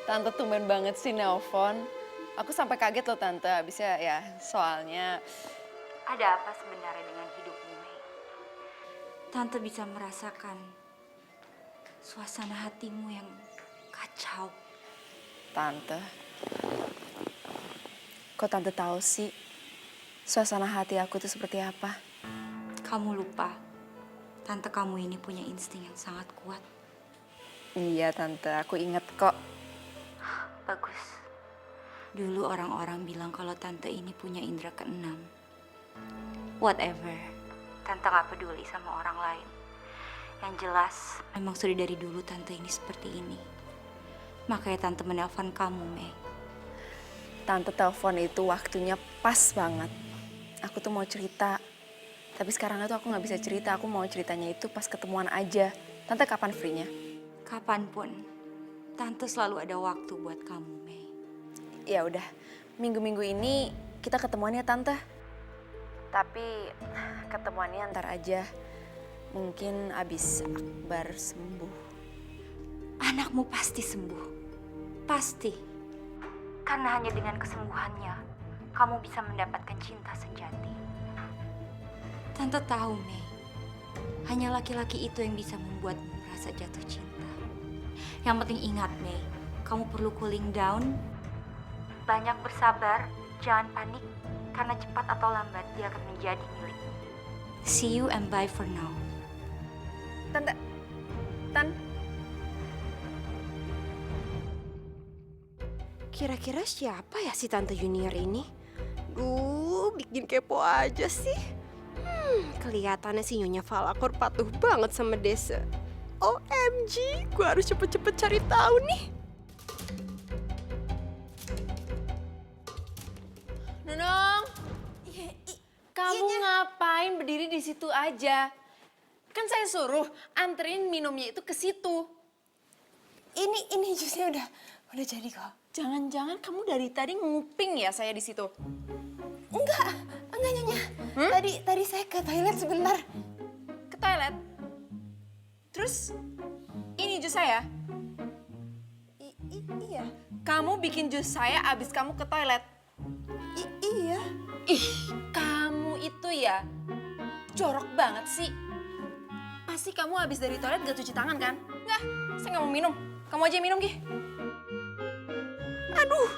Tante tumben banget sih nelpon. Aku sampai kaget loh Tante, abisnya ya soalnya... Ada apa sebenarnya dengan hidupmu, Mei? Tante bisa merasakan suasana hatimu yang kacau. Tante, kok Tante tahu sih suasana hati aku itu seperti apa? Kamu lupa, Tante kamu ini punya insting yang sangat kuat. Iya Tante, aku inget kok. Bagus. Dulu orang-orang bilang kalau Tante ini punya indera keenam. Whatever, Tante gak peduli sama orang lain. Yang jelas, memang sudah dari dulu Tante ini seperti ini. Makanya Tante menelpon kamu, Mei. Tante telepon itu waktunya pas banget. Aku tuh mau cerita. Tapi sekarang itu aku gak bisa cerita, aku mau ceritanya itu pas ketemuan aja. Tante kapan free-nya? Kapanpun, Tante selalu ada waktu buat kamu, Mei. Ya udah, minggu-minggu ini kita ketemuannya Tante. Tapi ketemuannya ntar aja. Mungkin abis Akbar sembuh. Anakmu pasti sembuh. Pasti. Karena hanya dengan kesembuhannya, kamu bisa mendapatkan cinta sejati. Tante tahu, Mei. Hanya laki-laki itu yang bisa membuatmu merasa jatuh cinta. Yang penting ingat, Mei. Kamu perlu cooling down. Banyak bersabar, jangan panik, karena cepat atau lambat dia akan menjadi milikmu. See you and bye for now. Tante, Kira-kira siapa ya si Tante Junior ini? Bikin kepo aja sih. Kelihatannya si Nyonya Falakor patuh banget sama Desa. OMG, gue harus cepet-cepet cari tahu nih. Nunung, kamu ngapain berdiri di situ aja? Kan saya suruh anterin minumnya itu ke situ. Ini jusnya udah jadi kok. Jangan-jangan kamu dari tadi nguping ya saya di situ? Enggak Nyonya. Tadi saya ke toilet sebentar. Ke toilet? Terus ini jus saya? Iya. Kamu bikin jus saya abis kamu ke toilet? Iya. Ih, kamu itu ya jorok banget sih. Pasti kamu abis dari toilet gak cuci tangan kan? Nggak, saya nggak mau minum. Kamu aja yang minum, Gi. Aduh,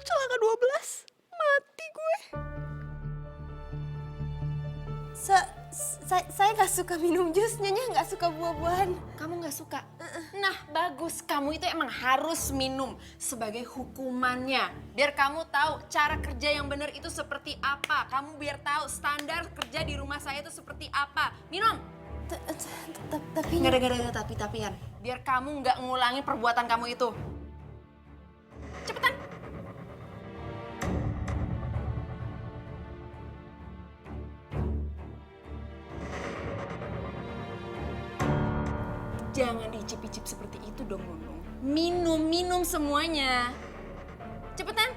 celaka 12. Mati gue. Saya nggak suka minum jus, Nyonya nggak suka buah-buahan. Kamu nggak suka? Nah, bagus. Kamu itu emang harus minum sebagai hukumannya. Biar kamu tahu cara kerja yang benar itu seperti apa. Kamu biar tahu standar kerja di rumah saya itu seperti apa. Minum. Tapi nggak ada tapi-tapian. Biar kamu nggak ngulangi perbuatan kamu itu. Cepetan. Jangan dicip-icip seperti itu dong, Nunung. Minum semuanya. Cepetan.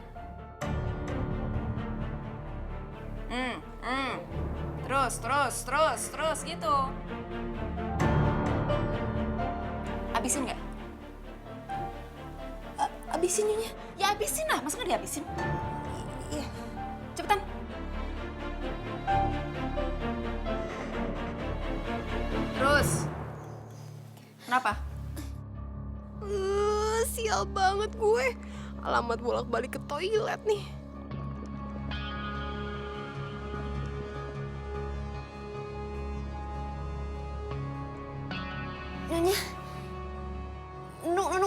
Terus gitu. Habisin nggak? Abisin, Nyonya. Ya habisin lah, masa nggak dihabisin? Iya. Cepetan. Terus. Kenapa? Sial banget gue. Alamat bolak-balik ke toilet nih.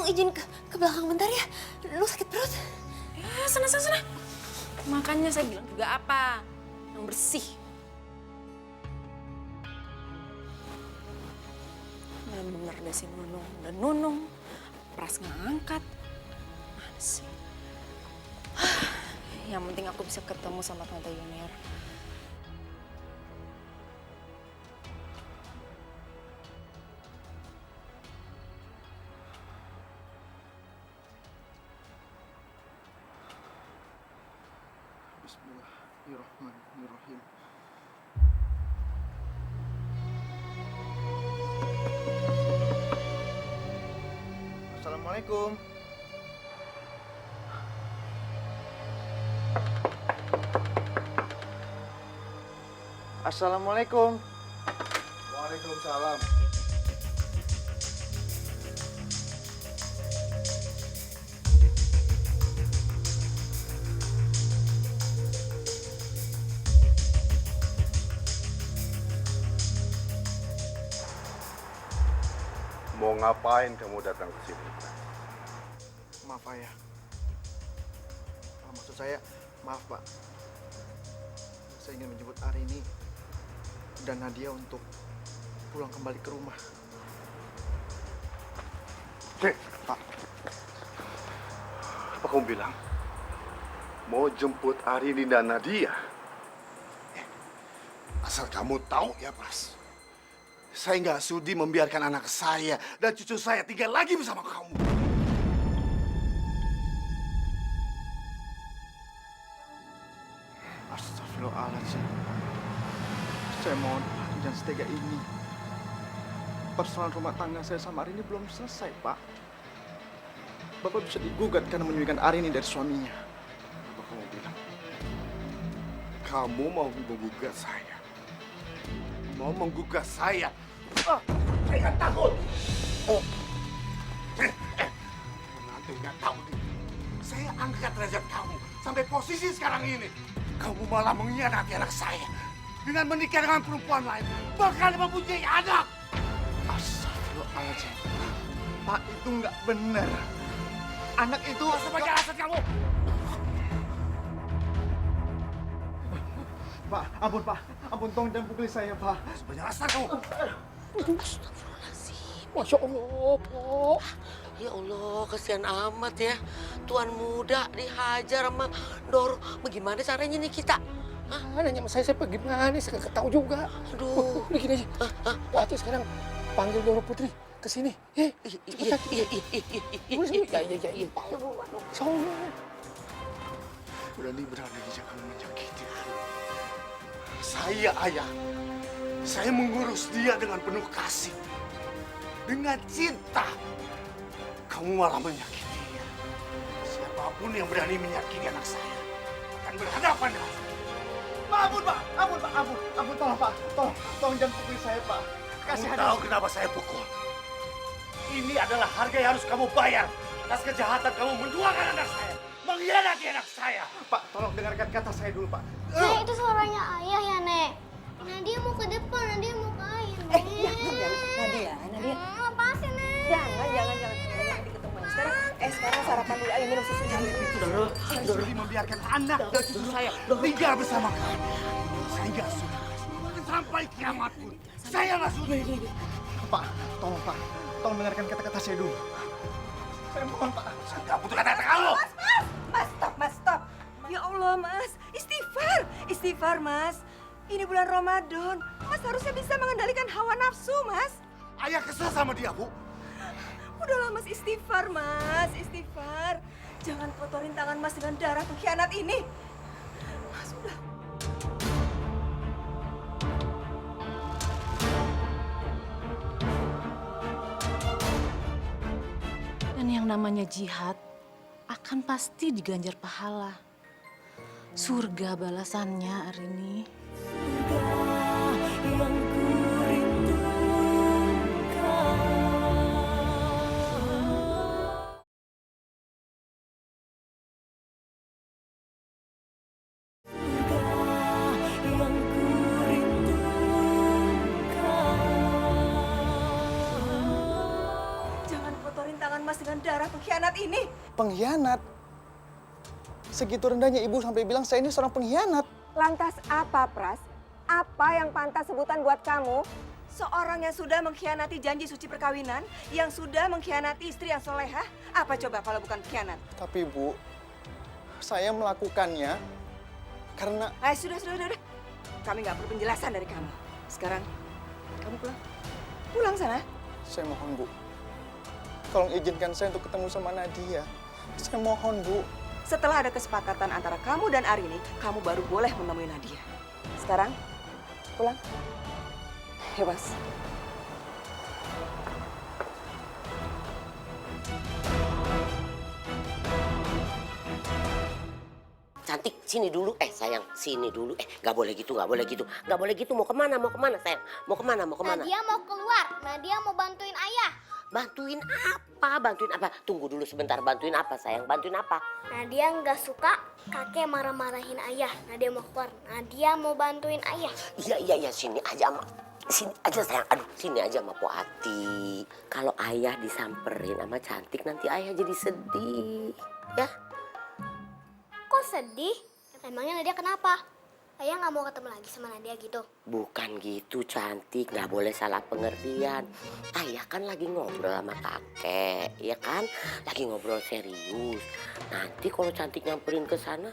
izin ke belakang bentar ya. Lu sakit perut? Ya, sana. Makanya saya bilang juga apa? Yang bersih. Bener-bener deh si Nunung. Dan Nunung, Pras nggak angkat. Mana sih? Yang penting aku bisa ketemu sama Tante Yuniar. Bismillahirrahmanirrahim. Assalamualaikum. Assalamualaikum. Waalaikumsalam. Mau ngapain kamu datang ke sini? Maaf ayah. Maksud saya, maaf Pak. Saya ingin menjemput Arini dan Nadia untuk pulang kembali ke rumah. Pak. Apa kamu bilang? Mau jemput Arini dan Nadia? Asal kamu tahu ya, Pras. Saya nggak sudi membiarkan anak saya dan cucu saya tinggal lagi bersama kamu. Astagfirullahaladzim. Saya mohon jangan setega ini. Persoalan rumah tangga saya sama Arini belum selesai, Pak. Bapak bisa digugat karena menyuaikan Arini dari suaminya. Apa kamu bilang? Kamu mau menggugat saya? Mau menggugat saya? Saya nggak takut. Nanti nggak tahu nih. Saya angkat derajat kamu sampai posisi sekarang ini. Kamu malah mengkhianati anak saya dengan menikah dengan perempuan lain, bahkan mempunyai anak. Astagfirullahaladzim. Pak, itu nggak benar. Anak itu sebagai alasan kamu. Pak, ampun Pak. Ampun, tolong jangan pukuli saya, Pak. Sebagai alasan kamu. Astagfirullahaladzim. Masya Allah, Pok. Ya Allah, kasihan amat ya. Tuan muda dihajar sama Doro. Bagaimana caranya nih kita? Nanya sama saya bagaimana? Saya nggak tahu juga. Aduh. Udah gini aja. Waktu sekarang panggil Doro Putri ke sini. Cepetan. Iya. Berani-beraninya kamu menyakiti Arini. Saya ayah. Saya mengurus dia dengan penuh kasih. Dengan cinta. Kamu malah menyakiti dia. Siapapun yang berani menyakiti anak saya akan berhadapan dengan saya. Pak, ampun Pak. Ampun, tolong Pak. Tolong jangan pukuli saya, Pak. Kamu tahu kenapa saya pukul? Ini adalah harga yang harus kamu bayar atas kejahatan kamu menduakan anak saya, mengkhianati anak saya. Pak, tolong dengarkan kata saya dulu, Pak. Nek, itu suaranya ayah ya, Nek. Nadia mau ke depan, Nadia mau ke ayah, Nek. Jangan. Nadia. Apa sih, Nek? Jangan. Nanti ketemu. Sekarang sarapan dulu. Ayo minum susu dulu. Saya sudi membiarkan anak dan cucu saya tinggal bersama kamu. Saya nggak sudi. Sampai kiamat pun, saya nggak sudi. Pak, tolong Pak. Tolong dengarkan kata-kata saya dulu. Saya mohon, Pak. Saya nggak butuh kata-kata kamu. Mas, stop. Ya Allah, Mas. Istighfar, Mas. Ini bulan Ramadan. Mas harusnya bisa mengendalikan hawa nafsu, Mas. Ayah kesel sama dia, Bu. Udahlah, Mas. Istighfar. Jangan kotorin tangan Mas dengan darah pengkhianat ini. Mas, udah. Dan yang namanya jihad akan pasti diganjar pahala. Surga balasannya hari ini. Jangan kotorin tangan Mas dengan darah pengkhianat ini? Pengkhianat? Segitu rendahnya ibu sampai bilang saya ini seorang pengkhianat. Lantas apa, Pras? Apa yang pantas sebutan buat kamu? Seorang yang sudah mengkhianati janji suci perkawinan, yang sudah mengkhianati istri yang solehah, apa coba kalau bukan khianat? Tapi Bu, saya melakukannya karena... Sudah. Kami nggak perlu penjelasan dari kamu. Sekarang, kamu pulang. Pulang sana. Saya mohon, Bu. Tolong izinkan saya untuk ketemu sama Nadia. Saya mohon, Bu. Setelah ada kesepakatan antara kamu dan Arini, kamu baru boleh menemui Nadia. Sekarang, pulang. Bebas. Cantik, sini dulu. Sayang, sini dulu. Gak boleh gitu, gak boleh gitu. Gak boleh gitu, mau kemana sayang? Mau kemana? Nadia mau keluar, Nadia mau bantuin ayah. Bantuin apa? Bantuin apa? Tunggu dulu sebentar, bantuin apa sayang? Bantuin apa? Nadia nggak suka kakek marah-marahin ayah. Nadia mau keluar, Nadia mau bantuin ayah. Iya, sini aja sama. Sini aja sayang, aduh sini aja sama Po Ati. Kalau ayah disamperin sama Cantik nanti ayah jadi sedih, ya? Kok sedih? Emangnya Nadia kenapa? Ayah nggak mau ketemu lagi sama Nadia gitu? Bukan gitu Cantik, nggak boleh salah pengertian. Ayah kan lagi ngobrol sama kakek, ya kan? Lagi ngobrol serius. Nanti kalau Cantik nyamperin ke sana,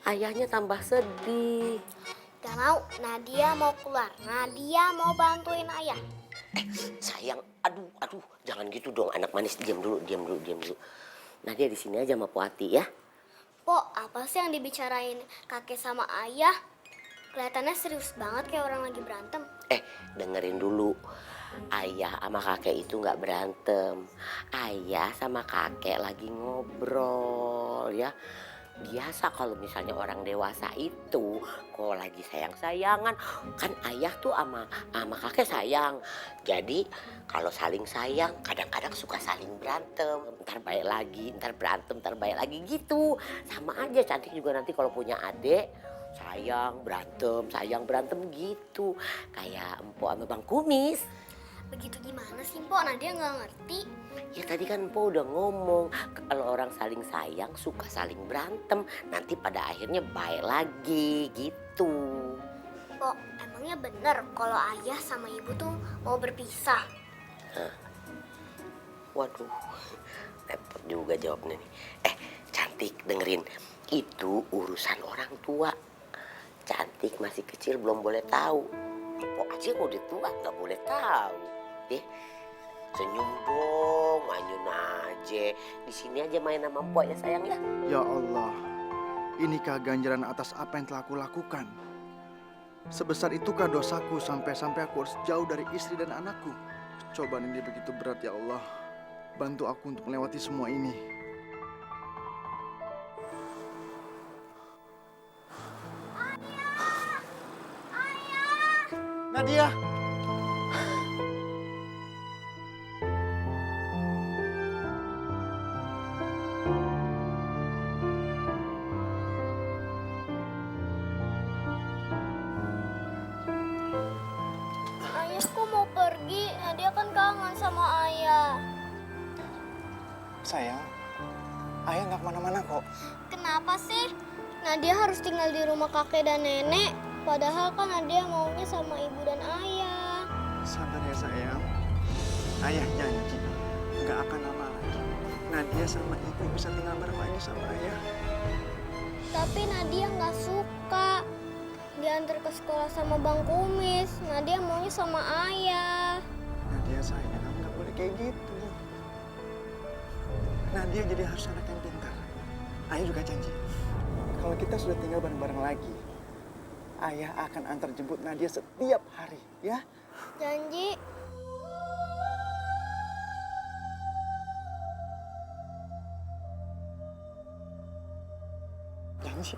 ayahnya tambah sedih. Gak mau, Nadia mau keluar. Nadia mau bantuin ayah. Sayang, aduh, jangan gitu dong anak manis. Diam dulu. Nadia di sini aja sama Po Ati ya. Po, apa sih yang dibicarain kakek sama ayah? Kelihatannya serius banget kayak orang lagi berantem. Dengerin dulu. Ayah sama kakek itu nggak berantem. Ayah sama kakek lagi ngobrol ya. Biasa kalau misalnya orang dewasa itu kalau lagi sayang-sayangan kan ayah tuh sama kakek sayang. Jadi kalau saling sayang kadang-kadang suka saling berantem. Ntar baik lagi, ntar berantem, ntar baik lagi gitu. Sama aja Cantik juga nanti kalau punya adik sayang berantem gitu. Kayak Empok sama Bang Kumis. Begitu gimana sih, Mpok? Nadia nggak ngerti. Ya tadi kan Empok udah ngomong kalau orang saling sayang suka saling berantem. Nanti pada akhirnya baik lagi gitu. Mpok, emangnya bener kalau ayah sama ibu tuh mau berpisah? Waduh, repot juga jawabnya nih. Cantik dengerin, itu urusan orang tua. Cantik masih kecil belum boleh tahu. Empok aja yang udah tua nggak boleh tahu. Senyum dong, manyun aja. Di sini aja main sama Empok ya sayang ya. Ya Allah, inikah ganjaran atas apa yang telah aku lakukan? Sebesar itukah dosaku sampai-sampai aku harus jauh dari istri dan anakku? Cobaan ini begitu berat ya Allah. Bantu aku untuk melewati semua ini. Nadia! Ayahku mau pergi, Nadia kan kangen sama ayah. Sayang, ayah nggak kemana-mana kok. Kenapa sih Nadia harus tinggal di rumah kakek dan nenek? Padahal kan Nadia maunya sama ibu dan ayah. Sabar ya sayang. Ayah janji nggak akan lama lagi. Nadia sama ibu bisa tinggal bareng lagi sama ayah. Tapi Nadia nggak suka diantar ke sekolah sama Bang Kumis. Nadia maunya sama ayah. Nadia sayang, nggak boleh kayak gitu. Nadia jadi harus anak yang pintar. Ayah juga janji, kalau kita sudah tinggal bareng-bareng lagi, ayah akan antar jemput Nadia setiap hari, ya? Janji. Janji.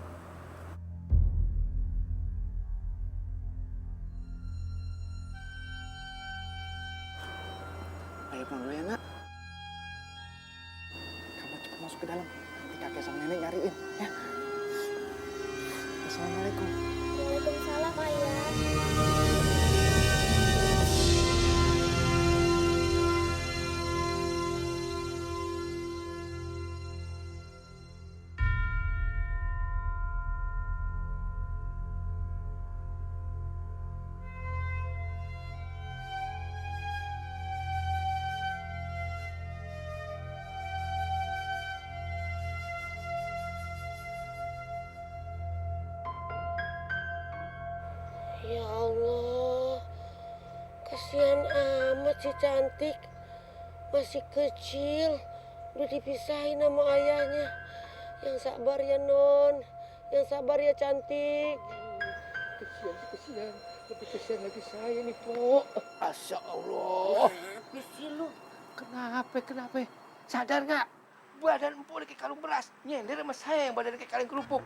Ayo pulang dulu ya, Nak. Kamu cepat masuk ke dalam. Nanti kakek sama nenek nyariin, ya. Assalamualaikum. Waalaikumsalam ayah. Kasihan amat si Cantik. Masih kecil, udah dipisahin sama ayahnya. Yang sabar ya Non, yang sabar ya Cantik. Kesian. Lebih kesian lagi saya nih, Po. Masya Allah. Kenapa sih lu? Kenapa? Sadar nggak? Badan Empo kayak kalung beras. Nyender sama saya yang badan kayak kaleng kerupuk.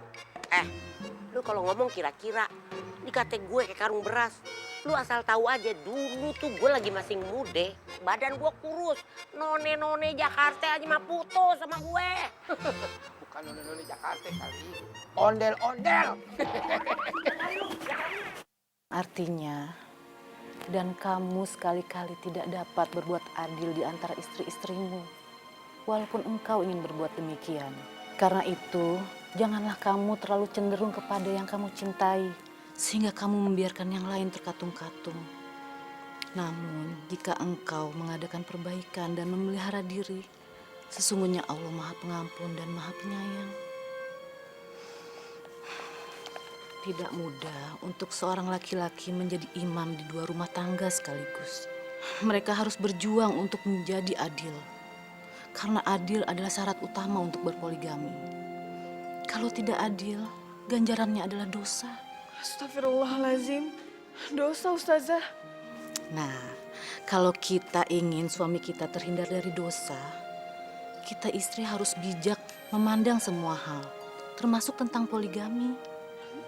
Lu kalau ngomong kira-kira dikata gue kayak karung beras. Lu asal tahu aja dulu tuh gue lagi masih muda, badan gue kurus. None Jakarta aja mah putus sama gue. Bukan none Jakarta kali. Ondel-ondel. Artinya, dan kamu sekali-kali tidak dapat berbuat adil di antara istri-istrimu, walaupun engkau ingin berbuat demikian. Karena itu, janganlah kamu terlalu cenderung kepada yang kamu cintai, sehingga kamu membiarkan yang lain terkatung-katung. Namun, jika engkau mengadakan perbaikan dan memelihara diri, sesungguhnya Allah Maha Pengampun dan Maha Penyayang. Tidak mudah untuk seorang laki-laki menjadi imam di dua rumah tangga sekaligus. Mereka harus berjuang untuk menjadi adil. Karena adil adalah syarat utama untuk berpoligami. Kalau tidak adil, ganjarannya adalah dosa. Astagfirullahalazim. Dosa, Ustazah. Nah, kalau kita ingin suami kita terhindar dari dosa, kita istri harus bijak memandang semua hal, termasuk tentang poligami.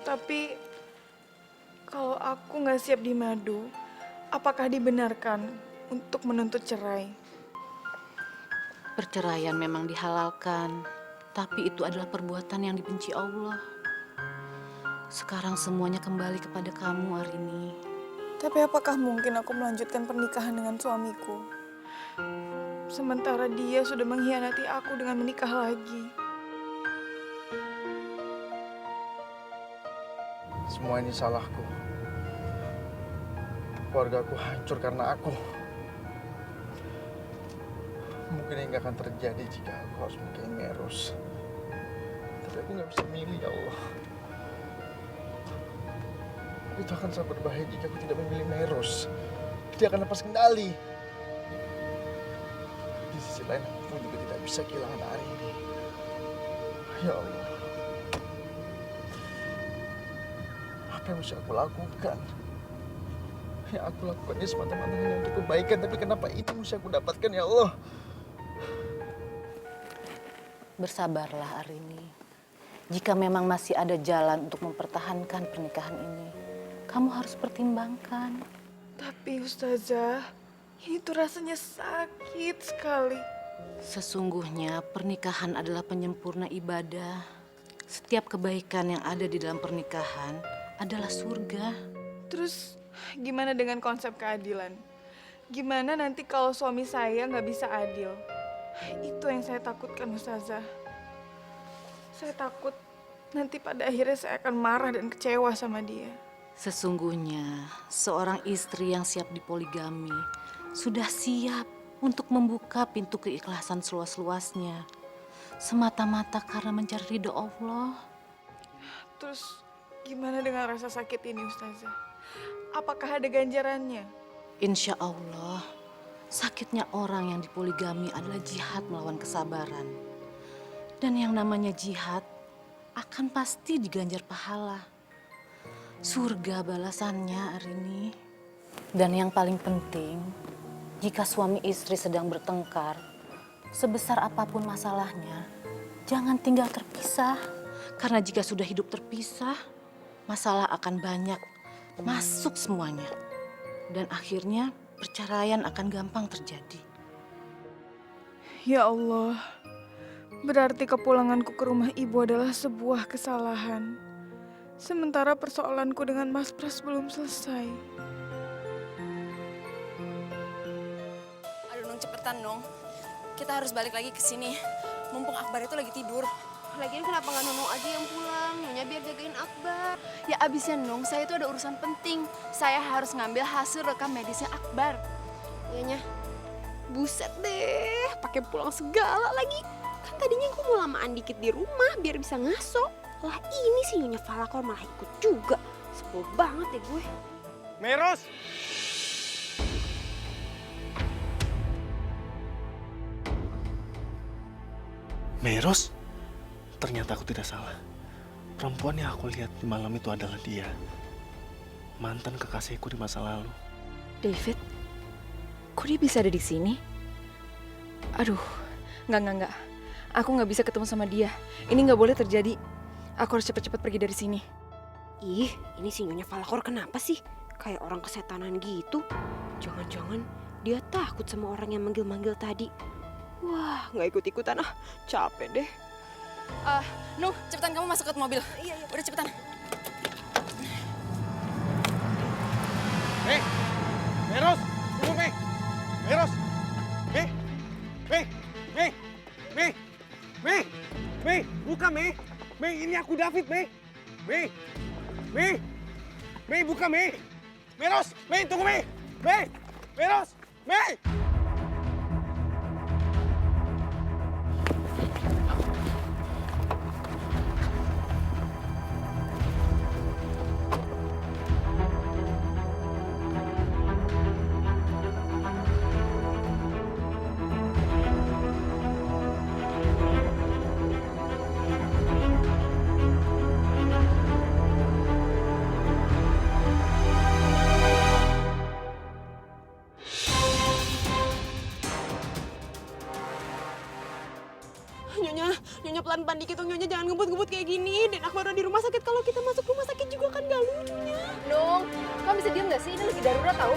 Tapi kalau aku nggak siap di madu, apakah dibenarkan untuk menuntut cerai? Perceraian memang dihalalkan, tapi itu adalah perbuatan yang dibenci Allah. Sekarang semuanya kembali kepada kamu, Arini. Tapi apakah mungkin aku melanjutkan pernikahan dengan suamiku? Sementara dia sudah mengkhianati aku dengan menikah lagi. Semua ini salahku. Keluargaku hancur karena aku. Mungkin ini gak akan terjadi jika aku harus menikahi Meros. Tapi aku gak bisa milih, ya Allah. Itu akan sangat berbahaya jika aku tidak memilih Meros. Dia akan lepas kendali. Di sisi lain, aku juga tidak bisa kehilangan Arini. Ya Allah. Apa yang mesti aku lakukan? Yang aku lakukan ini semata-mata hanya untuk kebaikan, tapi kenapa itu mesti aku dapatkan, ya Allah? Bersabarlah, Arini. Jika memang masih ada jalan untuk mempertahankan pernikahan ini, kamu harus pertimbangkan. Tapi Ustazah, ini tuh rasanya sakit sekali. Sesungguhnya pernikahan adalah penyempurna ibadah. Setiap kebaikan yang ada di dalam pernikahan adalah surga. Terus gimana dengan konsep keadilan? Gimana nanti kalau suami saya nggak bisa adil? Itu yang saya takutkan, Ustazah. Saya takut nanti pada akhirnya saya akan marah dan kecewa sama dia. Sesungguhnya seorang istri yang siap dipoligami sudah siap untuk membuka pintu keikhlasan seluas-luasnya, semata-mata karena mencari ridho Allah. Terus gimana dengan rasa sakit ini, Ustazah? Apakah ada ganjarannya? Insya Allah, sakitnya orang yang dipoligami adalah jihad melawan kesabaran. Dan yang namanya jihad akan pasti diganjar pahala. Surga balasannya, Arini. Dan yang paling penting, jika suami istri sedang bertengkar, sebesar apapun masalahnya, jangan tinggal terpisah. Karena jika sudah hidup terpisah, masalah akan banyak masuk semuanya. Dan akhirnya perceraian akan gampang terjadi. Ya Allah, berarti kepulanganku ke rumah ibu adalah sebuah kesalahan. Sementara persoalanku dengan Mas Pras belum selesai. Aduh Nung, cepetan Nung. Kita harus balik lagi ke sini. Mumpung Akbar itu lagi tidur. Lagian kenapa nggak Nunung aja yang pulang? Nyonya biar jagain Akbar. Ya abisnya Nung, saya itu ada urusan penting. Saya harus ngambil hasil rekam medisnya Akbar. Iya, Nya. Buset deh, pakai pulang segala lagi. Kan tadinya gue mau lamaan dikit di rumah biar bisa ngaso. Lah ini sih Nyonya Falakor malah ikut juga. Sebel banget deh gue. Meros! Meros, ternyata aku tidak salah. Perempuan yang aku lihat di malam itu adalah dia. Mantan kekasihku di masa lalu. David, kok dia bisa ada di sini? Aduh, enggak. Aku nggak bisa ketemu sama dia. Ini nggak boleh terjadi. Aku harus cepet-cepet pergi dari sini. Ih, ini si Nyonya Falkor kenapa sih? Kayak orang kesetanan gitu. Jangan-jangan dia takut sama orang yang manggil-manggil tadi. Wah, nggak ikut-ikutan ah. Capek deh. Nuh, cepetan kamu masuk ke mobil. Iya. Udah cepetan. Meros, tunggu Mei. Meros, Mei, buka Mei. Mei, ini aku David Mei. Mei, buka Mei. Meros, Mei, tunggu Mei. Meros, Mei. Nyonya pelan-pelan dikit dong, Nyonya jangan ngebut-ngebut kayak gini. Dan aku ada di rumah sakit, kalau kita masuk rumah sakit juga kan gak lucu, Nyonya. Nung, kamu bisa diam nggak sih? Ini lagi darurat tahu.